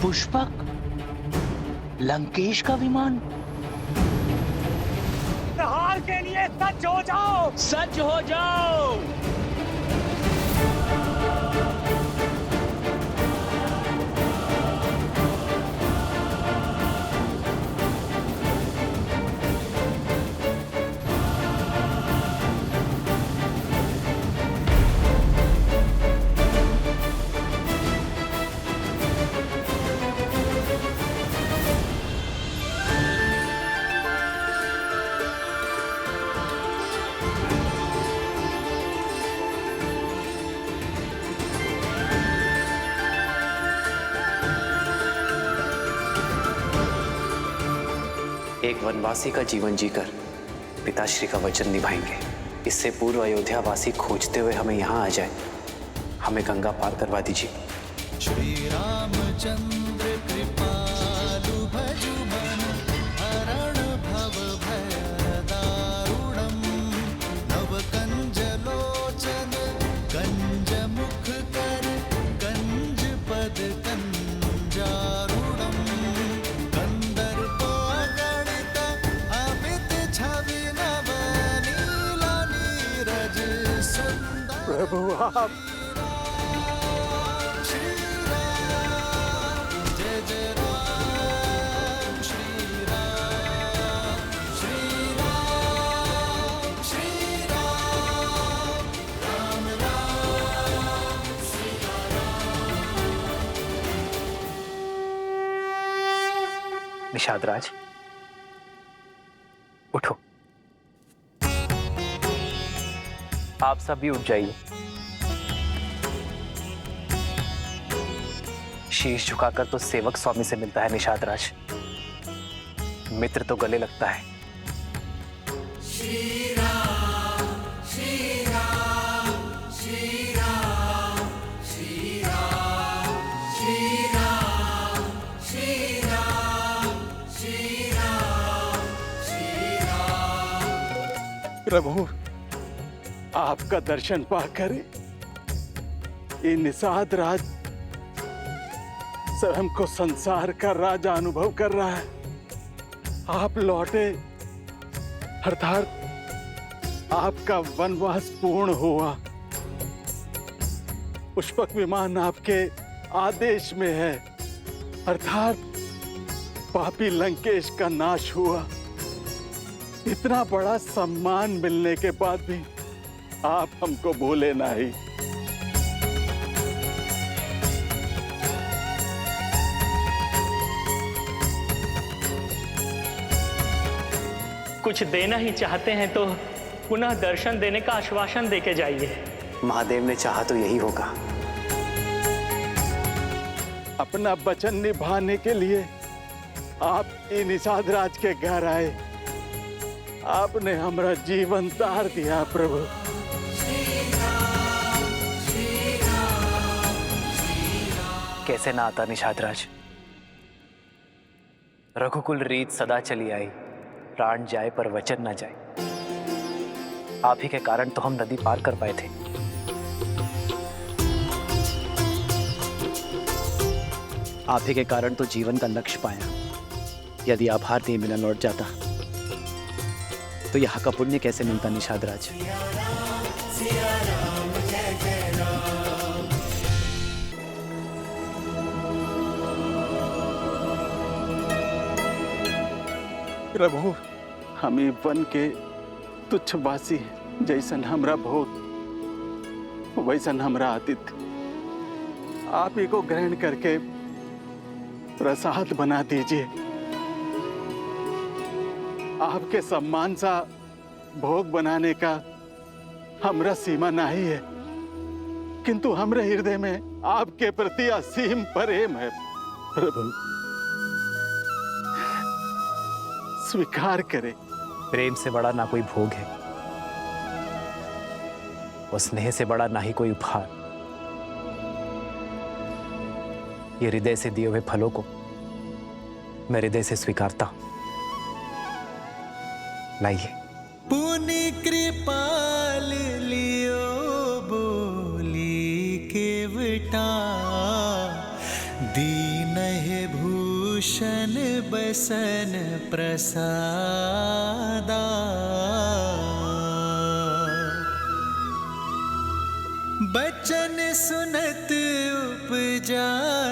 पुष्पक, लंकेश का विमान। हार के लिए सच हो जाओ, सच हो जाओ। एक वनवासी का जीवन जीकर पिताश्री का वचन निभाएंगे। इससे पूर्व अयोध्या वासी खोजते हुए हमें यहाँ आ जाए। हमें गंगा पार करवा दीजिए। श्री रामचंद्र कृपालु भजु मन हरण भव भय दारुणम नव कंज लोचन कंज मुख कर कंज पद कंजारुणम कंदर्प गणित अमित छवि नव नीला नीरज सुंदर। प्रभु आप निषाद राज, उठो। आप सब भी उठ जाइए। शीश झुकाकर तो सेवक स्वामी से मिलता है निषाद राज, मित्र तो गले लगता है। श्री राम श्री राम श्री राम श्री राम श्री राम श्री राम श्री राम श्री राम। प्रभु आपका दर्शन पाकर ये निषाद राज स्वयं को संसार का राजा अनुभव कर रहा है। आप लौटे अर्थात आपका वनवास पूर्ण हुआ। पुष्पक विमान आपके आदेश में है, अर्थात पापी लंकेश का नाश हुआ। इतना बड़ा सम्मान मिलने के बाद भी आप हमको भूले नहीं। कुछ देना ही चाहते हैं तो पुनः दर्शन देने का आश्वासन देके जाइए। महादेव ने चाहा तो यही होगा। अपना वचन निभाने के लिए आप इन निषाद राज के घर आए। आपने हमारा जीवन तार दिया प्रभु। कैसे ना आता निषाद राज। रघुकुल रीत सदा चली आई, प्राण जाए पर वचन न जाए। आप ही के कारण तो हम नदी पार कर पाए थे। आप ही के कारण तो जीवन का लक्ष्य पाया। यदि आभार दिए बिना लौट जाता तो यहाँ का पुण्य कैसे मिलता निषाद राज। प्रभु हमें वन के तुच्छवासी हैं। जैसन हमरा भोग वैसन हमरा आतिथ्य। आप ही को ग्रहण करके प्रसाद बना दीजिए। आपके सम्मान सा भोग बनाने का हमरा सीमा नहीं है, किंतु हमरे हृदय में आपके प्रति असीम प्रेम है। प्रभु स्वीकार करें। प्रेम से बड़ा ना कोई भोग है और स्नेह से बड़ा ना ही कोई उपहार। ये हृदय से दिए हुए फलों को मैं हृदय से स्वीकारता हूं। लाइए। पुनि कृपाल लियो बोली केवटा दीन है सन प्रसादा। बचन सुनत उपजा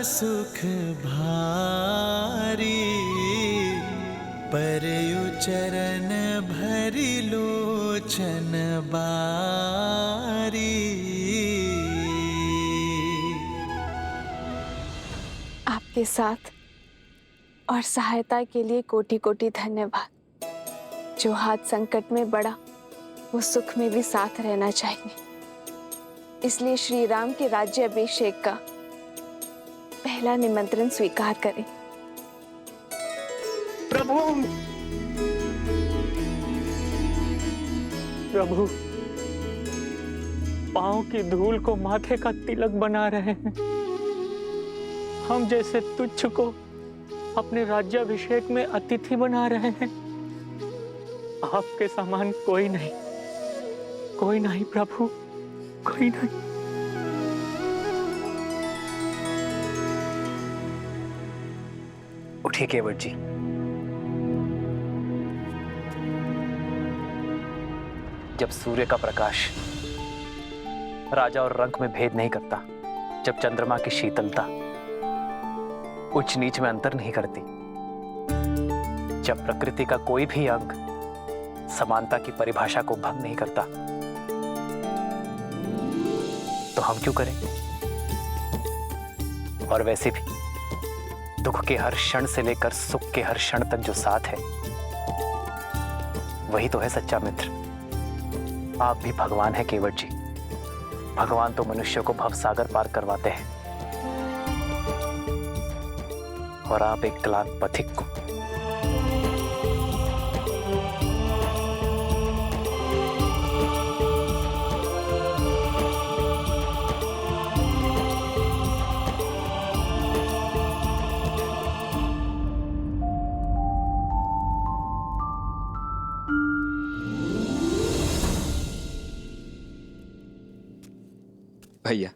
सुख भारी, परयु चरण भरि लोचन बारी। आपके साथ और सहायता के लिए कोटि कोटि धन्यवाद। जो हाथ संकट में बड़ा वो सुख में भी साथ रहना चाहिए। इसलिए श्री राम के राज्य अभिषेक का पहला निमंत्रण स्वीकार करें। प्रभु प्रभु, पांव की धूल को माथे का तिलक बना रहे हैं। हम जैसे तुच्छ को अपने राज्याभिषेक में अतिथि बना रहे हैं। आपके समान कोई नहीं, कोई नहीं प्रभु, कोई नहीं। उठिए केवट जी। जब सूर्य का प्रकाश राजा और रंक में भेद नहीं करता, जब चंद्रमा की शीतलता उच्च नीच में अंतर नहीं करती, जब प्रकृति का कोई भी अंग समानता की परिभाषा को भंग नहीं करता, तो हम क्यों करें? और वैसे भी दुख के हर क्षण से लेकर सुख के हर क्षण तक जो साथ है, वही तो है सच्चा मित्र। आप भी भगवान हैं केवट जी। भगवान तो मनुष्य को भवसागर पार करवाते हैं, और आप एक क्लांत पथिक को। भैया,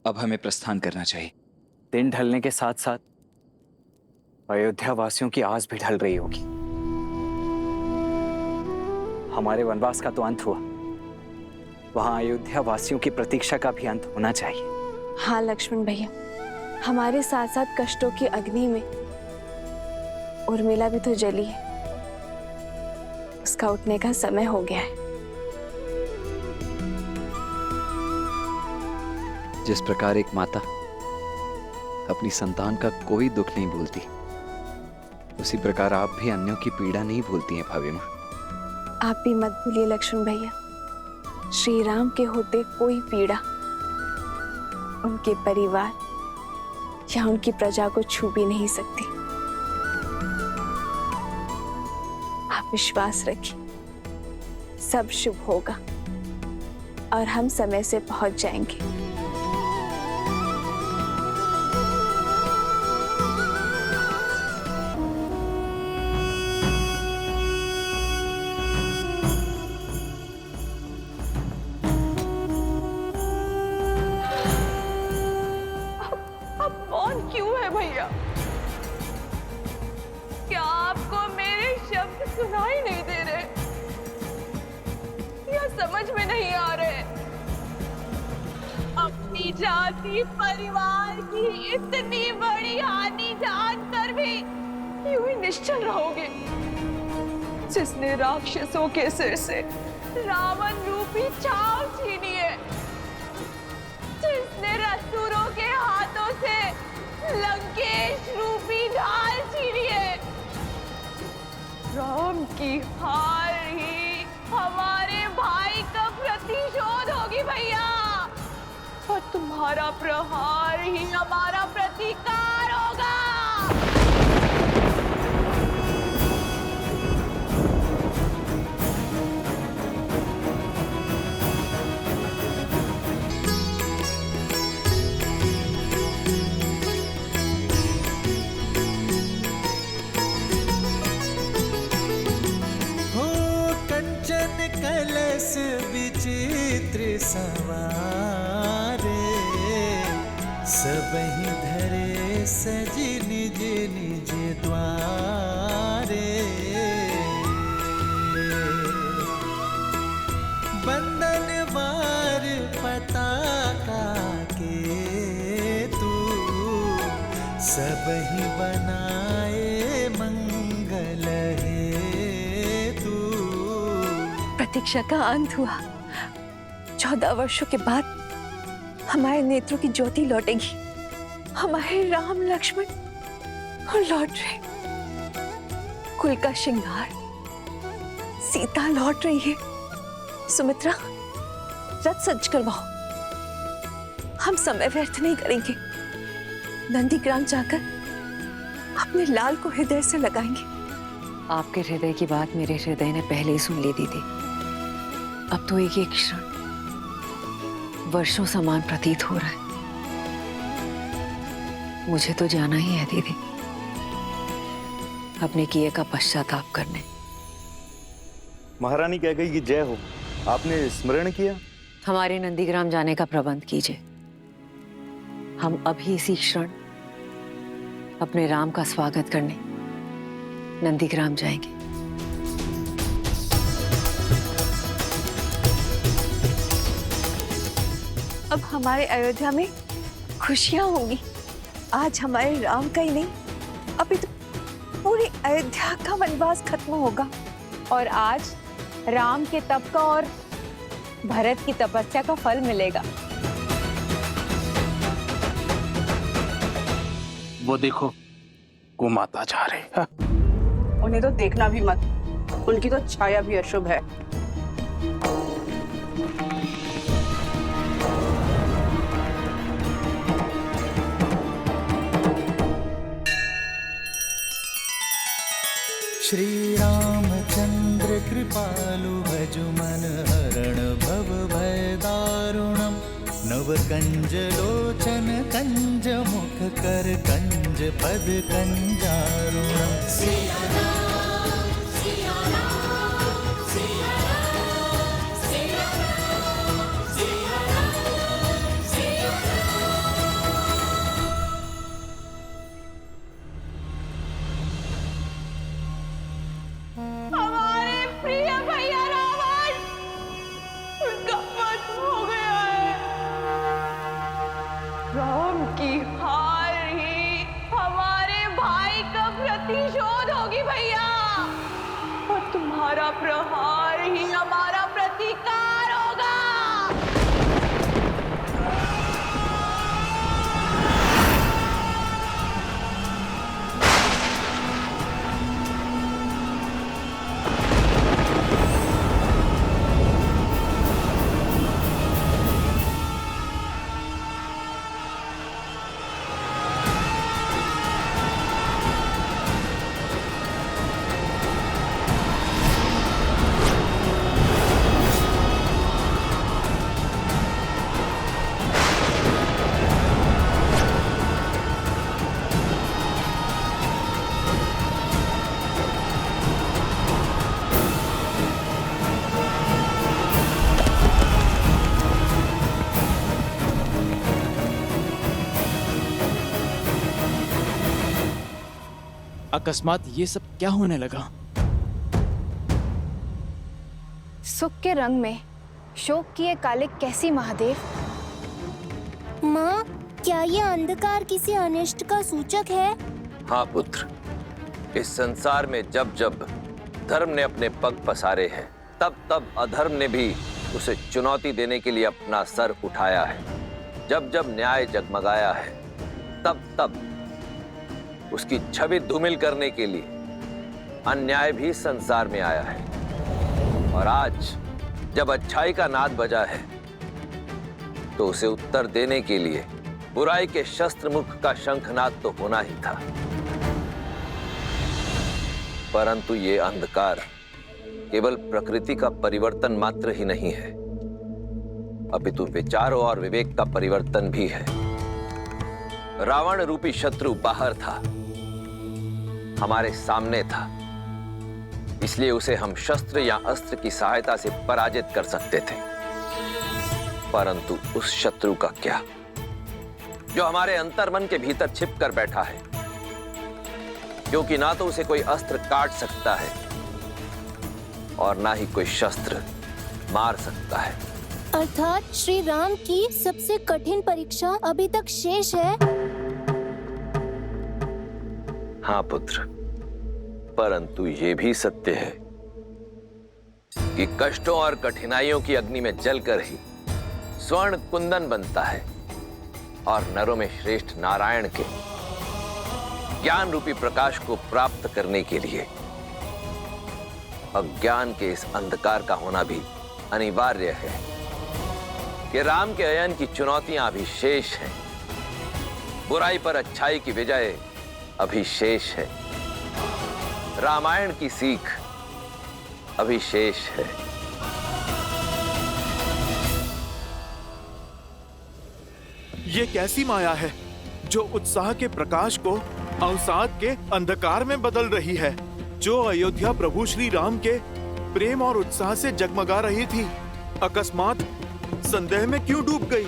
अब हमें प्रस्थान करना चाहिए। दिन ढलने के साथ साथ अयोध्या वासियों की आस भी ढल रही होगी। हमारे वनवास का तो अंत हुआ, वहां अयोध्या वासियों की प्रतीक्षा का भी अंत होना चाहिए। हाँ लक्ष्मण भैया, हमारे साथ साथ कष्टों की अग्नि में उर्मिला भी तो जली है। उसका उठने का समय हो गया है। जिस प्रकार एक माता अपनी संतान का कोई दुख नहीं भूलती, उसी प्रकार आप भी अन्यों की पीड़ा नहीं भूलती हैं भाभी माँ। आप भी मत भूलिए लक्ष्मण भैया, श्री राम के होते कोई पीड़ा उनके परिवार या उनकी प्रजा को छू भी नहीं सकती। आप विश्वास रखिए, सब शुभ होगा और हम समय से पहुंच जाएंगे। भैया, क्या आपको मेरे शब्द सुनाई नहीं दे रहे या समझ में नहीं आ रहे? अपनी जाति परिवार की इतनी बड़ी हानि जानकर भी यूं ही निश्चल रहोगे? जिसने राक्षसों के सिर से रावण रूपी छाव छीनी है, जिसने असुरों के हाथों से लंकेश रूपी ढाल छीनी है, राम की हार ही हमारे भाई का प्रतिशोध होगी भैया, और तुम्हारा प्रहार ही हमारा प्रतिकार होगा। कलश विचित्र सवारे, सबहि धरे सज निज निज द्वारे। बंधनवार पताका के तू सब ही बनाए मंगल हे तू। प्रतीक्षा का अंत हुआ। 14 वर्षों के बाद हमारे नेत्रों की ज्योति लौटेगी। हमारे राम लक्ष्मण लौट रहे, कुल का श्रृंगार, सीता लौट रही है। सुमित्रा, रथ सज करवाओ। हम समय व्यर्थ नहीं करेंगे। नंदीग्राम जाकर अपने लाल को हृदय से लगाएंगे। आपके हृदय की बात मेरे हृदय ने पहले ही सुन ली दीदी। अब तो एक एक क्षण वर्षों समान प्रतीत हो रहा है। मुझे तो जाना ही है दीदी, अपने किए का पश्चाताप करने। महारानी कह गई कि जय हो, आपने स्मरण किया। हमारे नंदीग्राम जाने का प्रबंध कीजिए। हम अभी इसी क्षण अपने राम का स्वागत करने नंदीग्राम जाएंगे। अब हमारे अयोध्या में खुशियां होंगी। आज हमारे राम का ही नहीं, अभी तो पूरी अयोध्या का वनवास खत्म होगा। और आज राम के तप का और भरत की तपस्या का फल मिलेगा। वो देखो, वो माता जा रही है। उन्हें तो देखना भी मत, उनकी तो छाया भी अशुभ है। श्री रामचंद्र कृपालु भजु मन हरण भव भय दारुणम। नव कंज लोचन कंज मुख कर कंज पद कंजारुणम। हमारे प्रिय भैया रावण, उनका वध हो गया है। राम की हार ही हमारे भाई का प्रतिशोध होगी भैया, और तुम्हारा प्रहार ही हमारा प्रतिकार होगा। अकस्मात ये सब क्या होने लगा? सुख के रंग में शोक किए काले कैसी महादेव। माँ, क्या ये अंधकार किसी अनिष्ट का सूचक है? हाँ पुत्र, इस संसार में जब जब धर्म ने अपने पग पसारे हैं, तब तब अधर्म ने भी उसे चुनौती देने के लिए अपना सर उठाया है। जब जब न्याय जगमगाया है, तब तब उसकी छवि धूमिल करने के लिए अन्याय भी संसार में आया है। और आज जब अच्छाई का नाद बजा है, तो उसे उत्तर देने के लिए बुराई के शस्त्र मुख का शंखनाद तो होना ही था। परंतु ये अंधकार केवल प्रकृति का परिवर्तन मात्र ही नहीं है, अपितु विचारों और विवेक का परिवर्तन भी है। रावण रूपी शत्रु बाहर था, हमारे सामने था, इसलिए उसे हम शस्त्र या अस्त्र की सहायता से पराजित कर सकते थे। परंतु उस शत्रु का क्या, जो हमारे अंतर्मन के भीतर छिप कर बैठा है, क्योंकि ना तो उसे कोई अस्त्र काट सकता है और ना ही कोई शस्त्र मार सकता है। अर्थात श्री राम की सबसे कठिन परीक्षा अभी तक शेष है। हाँ पुत्र, परंतु ये भी सत्य है कि कष्टों और कठिनाइयों की अग्नि में जलकर ही स्वर्ण कुंदन बनता है और नरों में श्रेष्ठ नारायण के ज्ञान रूपी प्रकाश को प्राप्त करने के लिए अज्ञान के इस अंधकार का होना भी अनिवार्य है कि राम के अयन की चुनौतियां अभी शेष हैं। बुराई पर अच्छाई की विजय अभी शेष है। रामायण की सीख अभी शेष है। ये कैसी माया है जो उत्साह के प्रकाश को अवसाद के अंधकार में बदल रही है, जो अयोध्या प्रभु श्री राम के प्रेम और उत्साह से जगमगा रही थी, अकस्मात संदेह में क्यों डूब गई?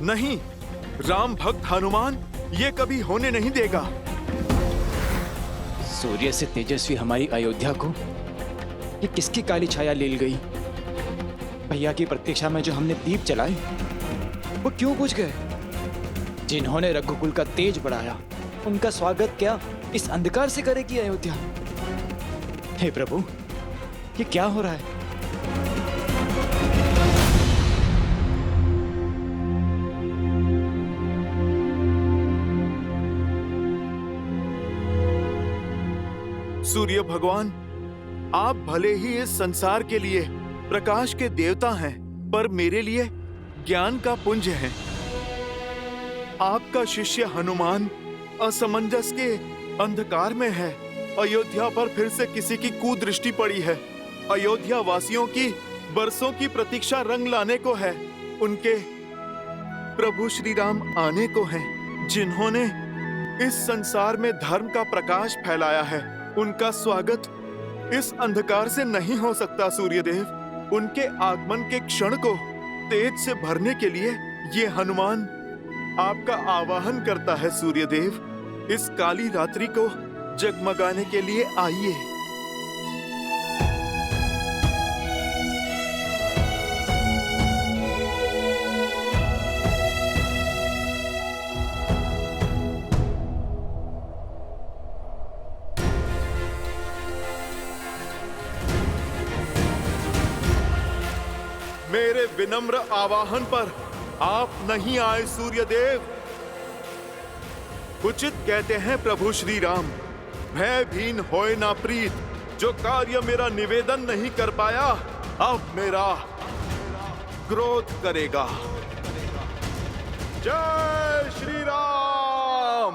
नहीं, राम भक्त हनुमान ये कभी होने नहीं देगा। सूर्य से तेजस्वी हमारी अयोध्या को ये किसकी काली छाया ले गई? भैया की प्रतीक्षा में जो हमने दीप जलाए वो क्यों बुझ गए? जिन्होंने रघुकुल का तेज बढ़ाया उनका स्वागत क्या इस अंधकार से करेगी अयोध्या? हे प्रभु, ये क्या हो रहा है? सूर्य भगवान, आप भले ही इस संसार के लिए प्रकाश के देवता हैं, पर मेरे लिए ज्ञान का पुंज हैं। आपका शिष्य हनुमान असमंजस के अंधकार में है। अयोध्या पर फिर से किसी की कुदृष्टि पड़ी है। अयोध्या वासियों की बरसों की प्रतीक्षा रंग लाने को है। उनके प्रभु श्री राम आने को हैं, जिन्होंने इस संसार में धर्म का प्रकाश फैलाया है। उनका स्वागत इस अंधकार से नहीं हो सकता सूर्यदेव। उनके आगमन के क्षण को तेज से भरने के लिए ये हनुमान आपका आवाहन करता है सूर्यदेव। इस काली रात्रि को जगमगाने के लिए आइए। मेरे विनम्र आवाहन पर आप नहीं आए सूर्यदेव। उचित कहते हैं प्रभु श्री राम, भयभीन होए ना प्रीत। जो कार्य मेरा निवेदन नहीं कर पाया, अब मेरा क्रोध करेगा। जय श्री राम।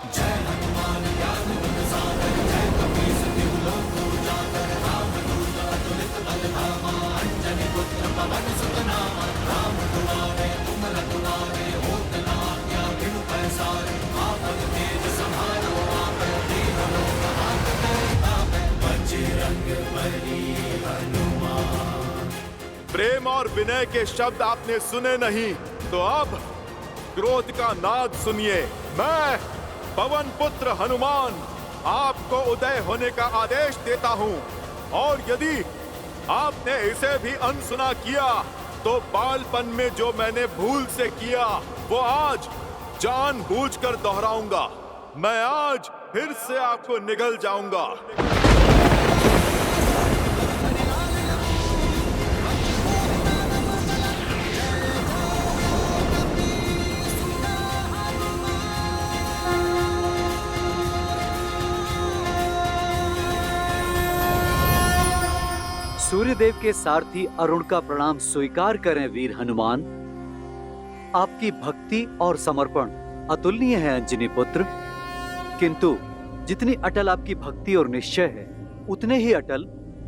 जय हनुमान ज्ञान गुण सागर, जय कपीस तिहु लोक उजागर, राम दूत अतुलित बल धामा, अंजनी पुत्र पवन सुत नामा, राम दुलारे तुम रघुनारे, होत न आज्ञा बिनु पैसारे, आपन तेज समारो आपन, दीन लोक हांकते तापे, बजरंग बली हनुमान। प्रेम और विनय के शब्द आपने सुने नहीं, तो अब क्रोध का नाद सुनिए। मैं पवन पुत्र हनुमान आपको उदय होने का आदेश देता हूँ, और यदि आपने इसे भी अनसुना किया तो बालपन में जो मैंने भूल से किया वो आज जानबूझकर दोहराऊंगा। मैं आज फिर से आपको निगल जाऊंगा। सूर्यदेव के सारथी अरुण का प्रणाम स्वीकार करें वीर हनुमान। आपकी भक्ति और समर्पण अतुलनीय है अंजनी पुत्र, किंतु जितनी अटल आपकी भक्ति और निश्चय है, उतने ही अटल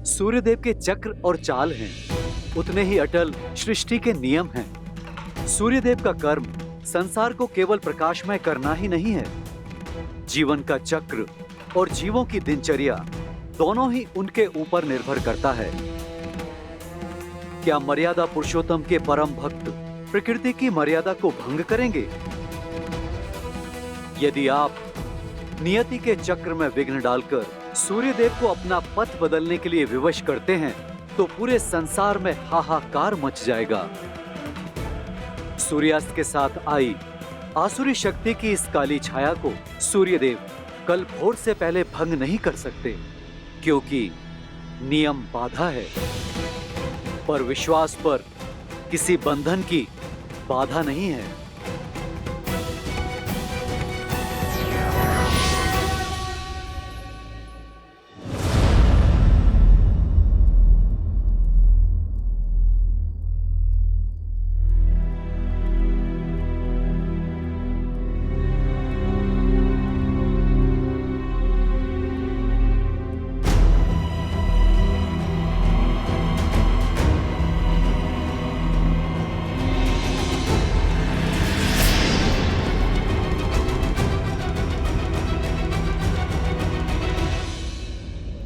सूर्यदेव के चक्र और चाल हैं, उतने ही अटल सृष्टि के नियम हैं। सूर्यदेव का कर्म संसार को केवल प्रकाशमय करना ही नहीं है, जीवन का चक्र और जीवों की दिनचर्या दोनों ही उनके ऊपर निर्भर करता है। क्या मर्यादा पुरुषोत्तम के परम भक्त प्रकृति की मर्यादा को भंग करेंगे? यदि आप नियति के चक्र में विघ्न डालकर सूर्यदेव को अपना पथ बदलने के लिए विवश करते हैं तो पूरे संसार में हाहाकार मच जाएगा। सूर्यास्त के साथ आई आसुरी शक्ति की इस काली छाया को सूर्यदेव कल भोर से पहले भंग नहीं कर सकते, क्योंकि नियम बाधा है, पर विश्वास पर किसी बंधन की बाधा नहीं है।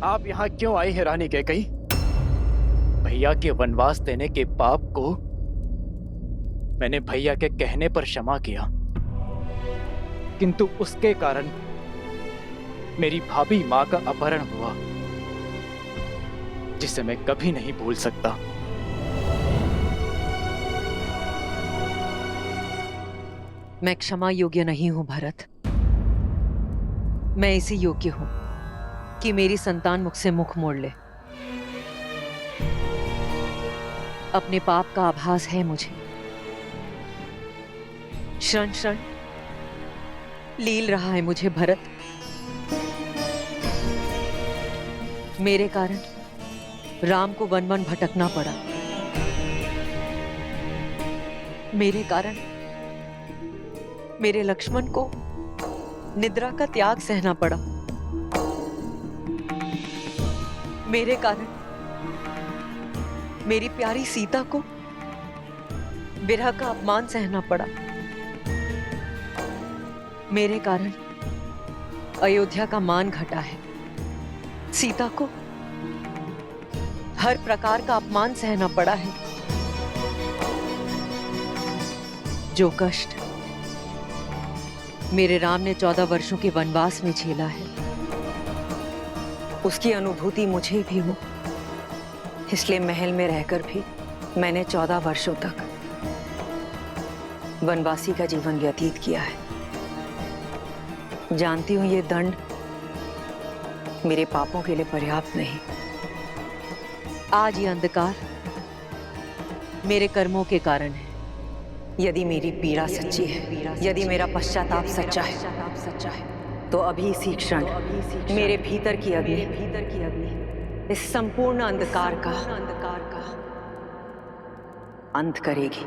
आप यहाँ क्यों आई है रानी कैकई? भैया के वनवास देने के पाप को मैंने भैया के कहने पर क्षमा किया, किंतु उसके कारण मेरी भाभी माँ का अपहरण हुआ, जिसे मैं कभी नहीं भूल सकता। मैं क्षमा योग्य नहीं हूं भरत। मैं इसी योग्य हूं कि मेरी संतान मुझसे मुख मोड़ ले। अपने पाप का आभास है मुझे। क्षण क्षण लील रहा है मुझे भरत। मेरे कारण राम को वन वन भटकना पड़ा। मेरे कारण मेरे लक्ष्मण को निद्रा का त्याग सहना पड़ा। मेरे कारण मेरी प्यारी सीता को विरह का अपमान सहना पड़ा। मेरे कारण अयोध्या का मान घटा है। सीता को हर प्रकार का अपमान सहना पड़ा है। जो कष्ट मेरे राम ने 14 वर्षों के वनवास में झेला है, उसकी अनुभूति मुझे भी हो। इसलिए महल में रहकर भी मैंने 14 वर्षों तक वनवासी का जीवन व्यतीत किया है। जानती हूं ये दंड मेरे पापों के लिए पर्याप्त नहीं। आज ये अंधकार मेरे कर्मों के कारण है। यदि मेरी पीड़ा सच्ची है, यदि मेरा पश्चाताप सच्चा है, तो अभी इसी क्षण मेरे भीतर की अग्नि इस संपूर्ण अंधकार का अंत करेगी।